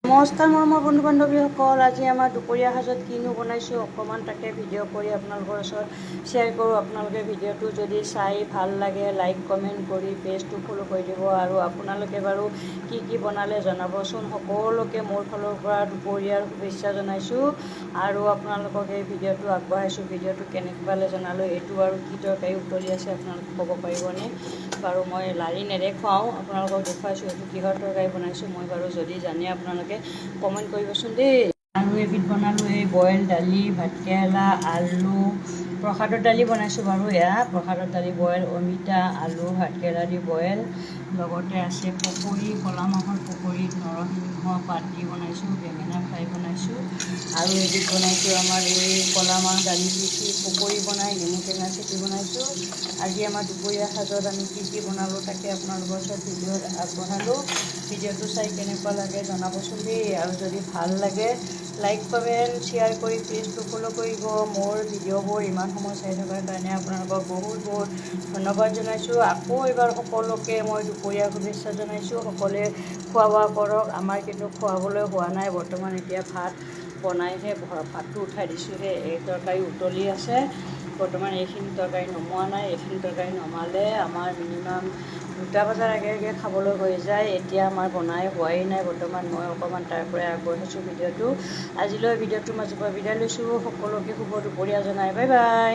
নমস্কাৰ মৰমৰ বন্ধু বান্ধৱীসকল, আজি আমাৰ দুপৰীয়া সাজত কিনো বনাইছোঁ অকণমান তাকে ভিডিঅ' কৰি আপোনালোকৰ ওচৰত শ্বেয়াৰ কৰোঁ। আপোনালোকে ভিডিঅ'টো যদি চাই ভাল লাগে লাইক কমেণ্ট কৰি পেজটো ফ'ল' কৰি দিব আৰু আপোনালোকে বাৰু কি বনালে জনাবচোন। সকলোকে মোৰ ফালৰ পৰা দুপৰীয়াৰ শুভেচ্ছা জনাইছোঁ আৰু আপোনালোকক এই ভিডিঅ'টো আগবঢ়াইছোঁ। ভিডিঅ'টো কেনেকৈ পালে জনালোঁ। এইটো আৰু কি তৰকাৰী উতলি আছে আপোনালোকে ক'ব পাৰিবনে বাৰু। মই লাৰি নেদেখুৱাওঁ, আপোনালোকক দেখুৱাইছোঁ এইটো কিহৰ তৰকাৰী বনাইছোঁ। মই বাৰু যদি জানে আপোনালোকে কমেণ্ট কৰিবচোন দেই। আৰু এবিধ বনালোঁ এই বইল দালি, ভাতকেৰেলা, আলু, প্ৰসাদৰ দালি বনাইছোঁ বাৰু। এয়া প্ৰসাদৰ দালি বইল, অমিতা, আলু, ভাতকেৰেলা দি বইল, লগতে আছে পকৰী, ক'লা মাহৰ পকৰী, নৰসিংহ পাত দি বনাইছোঁ, বেঙেনা ফ্ৰাই বনাইছোঁ আৰু এবিধ বনাইছোঁ আমাৰ এই ক'লা মাহ দালি দি পকৰী বনাই নেমু টেঙা চেপি বনাইছোঁ। আজি আমাৰ দুপৰীয়া সাজত আমি কি বনালোঁ তাকে আপোনালোকৰ ওচৰত ভিডিঅ'ত আগবঢ়ালোঁ। ভিডিঅ'টো চাই কেনেকুৱা লাগে জনাবচোন দেই আৰু যদি ভাল লাগে লাইক কমেণ্ট শ্বেয়াৰ কৰি পেজটো ফ'ল' কৰিব। মোৰ ভিডিঅ'বোৰ ইমান সময় চাই থকাৰ কাৰণে আপোনালোকক বহুত ধন্যবাদ জনাইছোঁ। আকৌ এবাৰ সকলোকে মই দুপৰীয়াৰ শুভেচ্ছা জনাইছোঁ। সকলোৱে খোৱা বোৱা কৰক। আমাৰ কিন্তু খোৱাবলৈ হোৱা নাই বৰ্তমান। এতিয়া ভাত বনাইহে, ভাতটো উঠাই দিছোঁহে। এই তৰকাৰী উতলি আছে বৰ্তমান। এইখিনি তৰকাৰী নমোৱা নাই। এইখিনি তৰকাৰী নমালে আমাৰ মিনিমাম 2টা বজাৰ আগে খাবলৈ হৈ যায়। এতিয়া আমাৰ বনাই হোৱাই নাই বৰ্তমান। মই অকণমান তাৰ পৰাই আগবঢ়াইছোঁ ভিডিঅ'টো। আজিলৈ ভিডিঅ'টোৰ মাজৰ পৰা বিদায় লৈছোঁ। সকলোকে শুভ দুপৰীয়া জনাই বাই বাই।